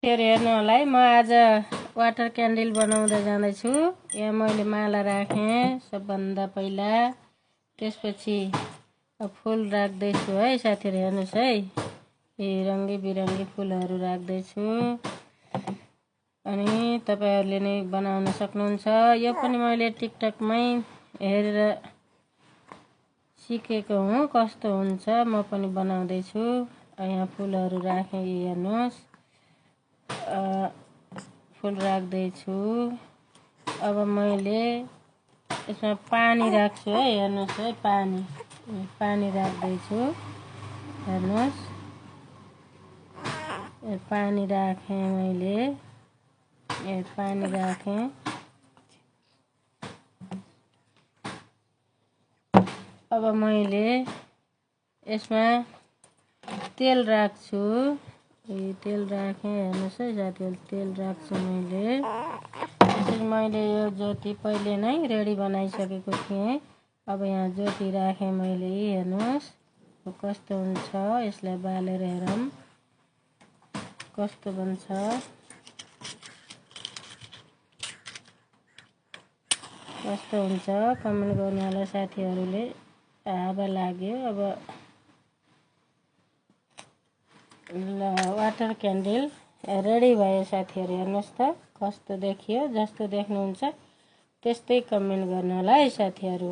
साथीहरु हेर्नु होला है, म आज वाटर क्यान्डल बनाउँदै जाँदैछु। यहाँ मैले माला राखेँ सबभन्दा पहिला, त्यसपछि फुल राख्दैछु है साथीहरु, हेर्नुस् है। यी रङ्गी बिरङ्गी फुलहरू राख्दैछु अनि तपाईहरुले नै बनाउन सक्नुहुन्छ। यो पनि मैले टिकटकमै हेरेर सिकेको हुँ, कस्तो हुन्छ म पनि बनाउँदैछु। यहाँ फुलहरू राखेँ, हेर्नुहोस् फुल राख्दैछु। अब मैले यसमा पानी राख्छु है, हेर्नुहोस् है, पानी राख्दैछु, हेर्नुहोस्। पानी राखेँ मैले, पानी राखेँ। अब मैले यसमा तेल राख्छु, तेल राखेँ, हेर्नुहोस् है साथीहरु, तेल राख्छु मैले। त्यसरी मैले यो ज्योति पहिले नै रेडी बनाइसकेको थिएँ। अब यहाँ ज्योति राखेँ मैले, हेर्नुहोस् कस्तो हुन्छ। यसलाई बालेर हेरौँ कस्तो बन्छ। कस्तो हुन्छ कमेन्ट गर्नु होला साथीहरूले। हावा लाग्यो। अब ल वाटर क्यान्डल रेडी भयो साथीहरु, हेर्नुहोस् त कस्तो देखियो। जस्तो देख्नुहुन्छ त्यस्तै कमेन्ट गर्नु होला है साथीहरु।